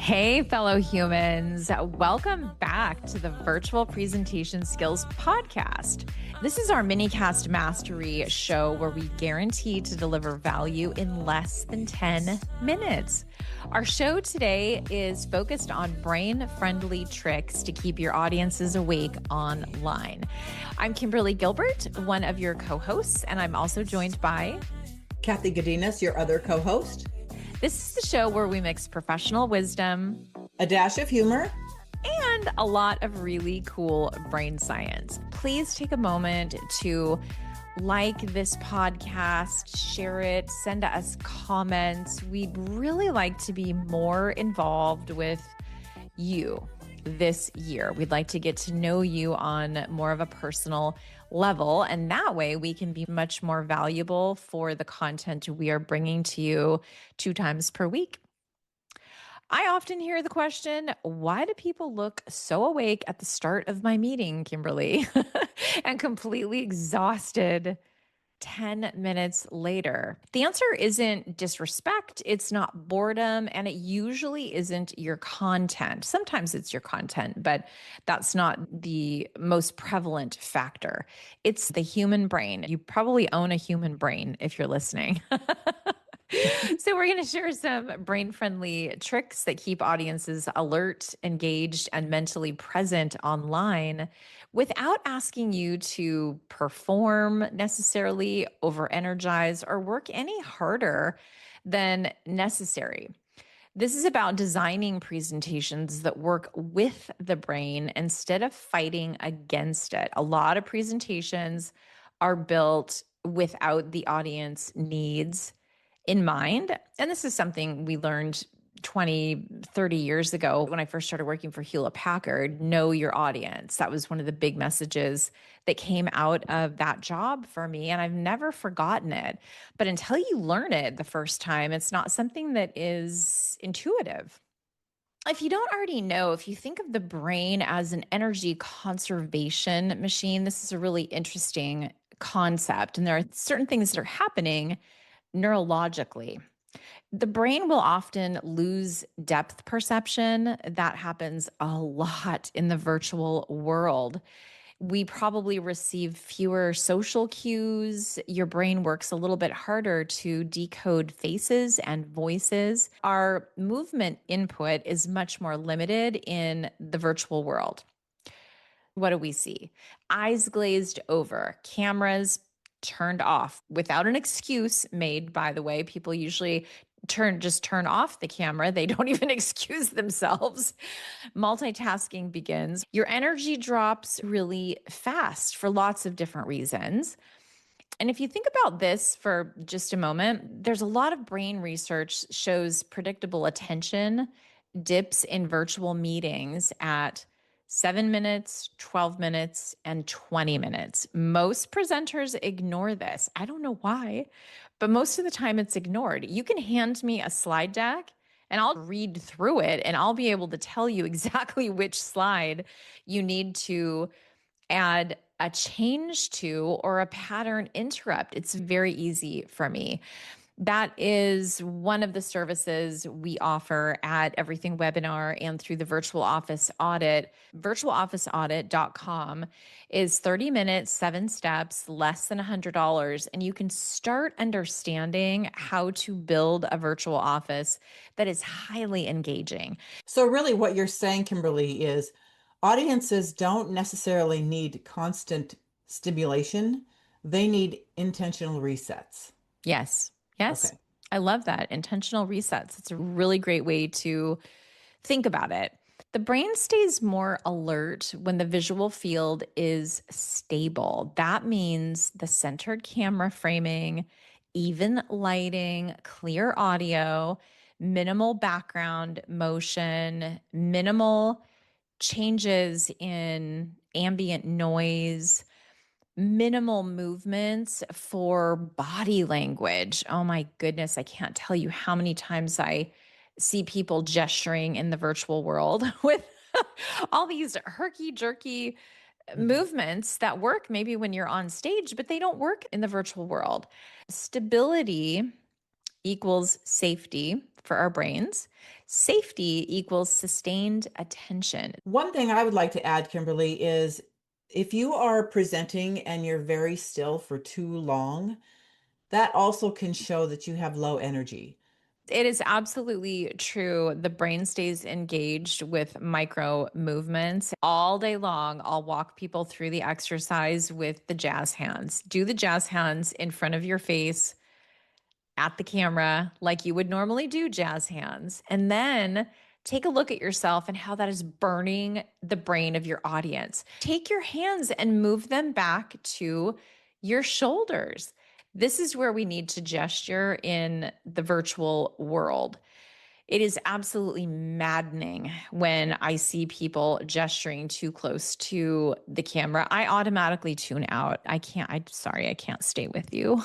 Hey, fellow humans. Welcome back to the Virtual Presentation Skills Podcast. This is our Minicast Mastery show where we guarantee to deliver value in less than 10 minutes. Our show today is focused on brain-friendly tricks to keep your audiences awake online. I'm Kimberly Gilbert, one of your co-hosts, and I'm also joined by Kathy Godinez, your other co-host. This is the show where we mix professional wisdom, a dash of humor, and a lot of really cool brain science. Please take a moment to like this podcast, share it, send us comments. We'd really like to be more involved with you this year. We'd like to get to know you on more of a personal level, and that way we can be much more valuable for the content we are bringing to you 2 times per week. I often hear the question, why do people look so awake at the start of my meeting, Kimberly, and completely exhausted 10 minutes later? The answer isn't disrespect, it's not boredom, and it usually isn't your content. Sometimes it's your content, but that's not the most prevalent factor. It's the human brain. You probably own a human brain if you're listening. So we're going to share some brain-friendly tricks that keep audiences alert, engaged, and mentally present online without asking you to perform necessarily, over-energize, or work any harder than necessary. This is about designing presentations that work with the brain instead of fighting against it. A lot of presentations are built without the audience needs in mind. And this is something we learned 20, 30 years ago when I first started working for Hewlett Packard. Know your audience. That was one of the big messages that came out of that job for me. And I've never forgotten it. But until you learn it the first time, it's not something that is intuitive. If you don't already know, if you think of the brain as an energy conservation machine, this is a really interesting concept. And there are certain things that are happening neurologically. The brain will often lose depth perception. That happens a lot in the virtual world. We probably receive fewer social cues. Your brain works a little bit harder to decode faces and voices. Our movement input is much more limited in the virtual world. What do we see? Eyes glazed over, cameras turned off without an excuse made, by the way. People usually just turn off the camera. They don't even excuse themselves. Multitasking begins. Your energy drops really fast for lots of different reasons. And if you think about this for just a moment, there's a lot of brain research shows predictable attention dips in virtual meetings at 7 minutes, 12 minutes, and 20 minutes. Most presenters ignore this. I don't know why, but most of the time it's ignored. You can hand me a slide deck and I'll read through it and I'll be able to tell you exactly which slide you need to add a change to or a pattern interrupt. It's very easy for me. That is one of the services we offer at Everything Webinar and through the Virtual Office Audit. Virtualofficeaudit.com is 30 minutes, 7 steps, less than $100. And you can start understanding how to build a virtual office that is highly engaging. So really what you're saying, Kimberly, is audiences don't necessarily need constant stimulation. They need intentional resets. Yes. Yes. Okay. I love that. Intentional resets. It's a really great way to think about it. The brain stays more alert when the visual field is stable. That means the centered camera framing, even lighting, clear audio, minimal background motion, minimal changes in ambient noise, minimal movements for body language. Oh my goodness, I can't tell you how many times I see people gesturing in the virtual world with all these herky-jerky movements that work maybe when you're on stage, but they don't work in the virtual world. Stability equals safety for our brains. Safety equals sustained attention. One thing I would like to add, Kimberly, is if you are presenting and you're very still for too long, that also can show that you have low energy. It is absolutely true. The brain stays engaged with micro movements all day long. I'll walk people through the exercise with the jazz hands. Do the jazz hands in front of your face at the camera like you would normally do jazz hands. And then take a look at yourself and how that is burning the brain of your audience. Take your hands and move them back to your shoulders. This is where we need to gesture in the virtual world. It is absolutely maddening when I see people gesturing too close to the camera. I automatically tune out. I'm sorry, I can't stay with you.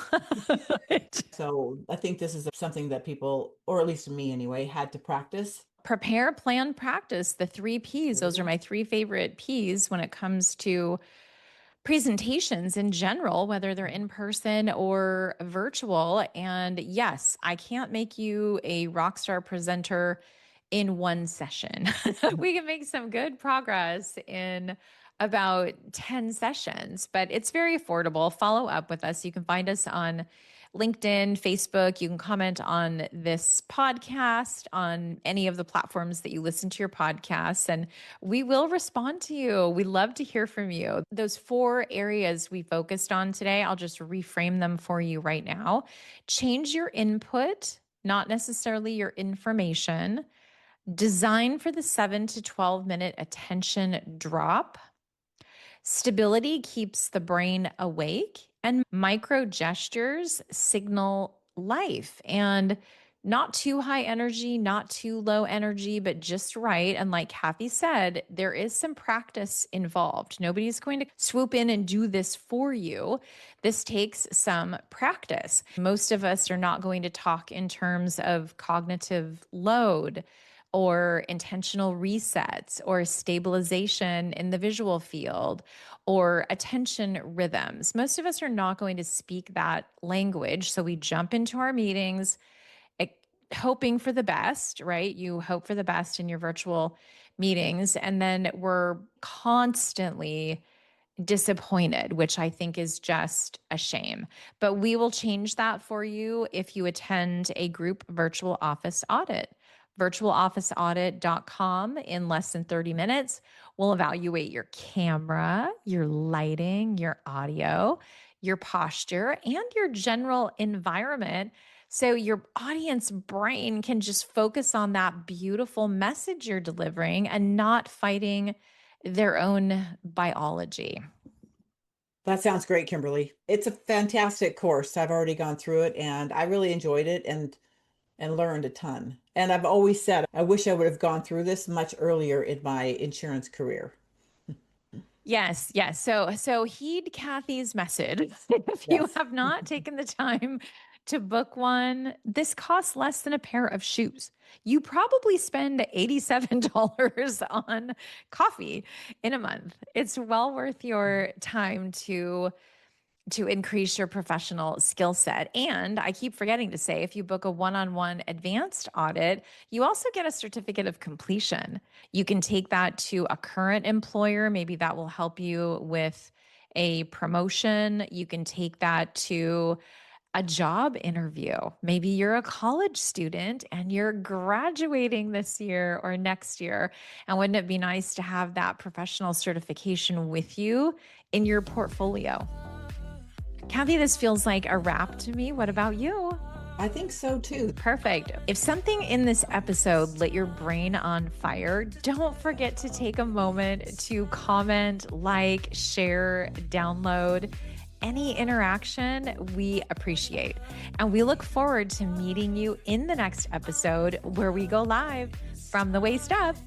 So I think this is something that people, or at least me anyway, had to practice. Prepare, plan, practice, the 3 Ps. Those are my 3 favorite Ps when it comes to presentations in general, whether they're in person or virtual. And yes, I can't make you a rock star presenter in one session. We can make some good progress in about 10 sessions, but it's very affordable. Follow up with us. You can find us on LinkedIn, Facebook. You can comment on this podcast on any of the platforms that you listen to your podcasts, and we will respond to you. We love to hear from you. Those 4 areas we focused on today, I'll just reframe them for you right now. Change your input, not necessarily your information. Design for the 7 to 12 minute attention drop. Stability keeps the brain awake, and micro gestures signal life, and not too high energy, not too low energy, but just right. And like Kathy said, there is some practice involved. Nobody's going to swoop in and do this for you. This takes some practice. Most of us are not going to talk in terms of cognitive load or intentional resets or stabilization in the visual field or attention rhythms. Most of us are not going to speak that language. So we jump into our meetings hoping for the best, right? You hope for the best in your virtual meetings. And then we're constantly disappointed, which I think is just a shame. But we will change that for you if you attend a group virtual office audit. Virtualofficeaudit.com in less than 30 minutes. We'll evaluate your camera, your lighting, your audio, your posture, and your general environment. So your audience brain can just focus on that beautiful message you're delivering and not fighting their own biology. That sounds great, Kimberly. It's a fantastic course. I've already gone through it and I really enjoyed it and learned a ton. And I've always said, I wish I would have gone through this much earlier in my insurance career. Yes, yes. So heed Kathy's message. If you Yes. have not taken the time to book one, this costs less than a pair of shoes. You probably spend $87 on coffee in a month. It's well worth your time to increase your professional skill set. And I keep forgetting to say, if you book a one-on-one advanced audit, you also get a certificate of completion. You can take that to a current employer. Maybe that will help you with a promotion. You can take that to a job interview. Maybe you're a college student and you're graduating this year or next year. And wouldn't it be nice to have that professional certification with you in your portfolio? Kathy, this feels like a wrap to me. What about you? I think so too. Perfect. If something in this episode lit your brain on fire, don't forget to take a moment to comment, like, share, download. Any interaction we appreciate. And we look forward to meeting you in the next episode where we go live from the waist up.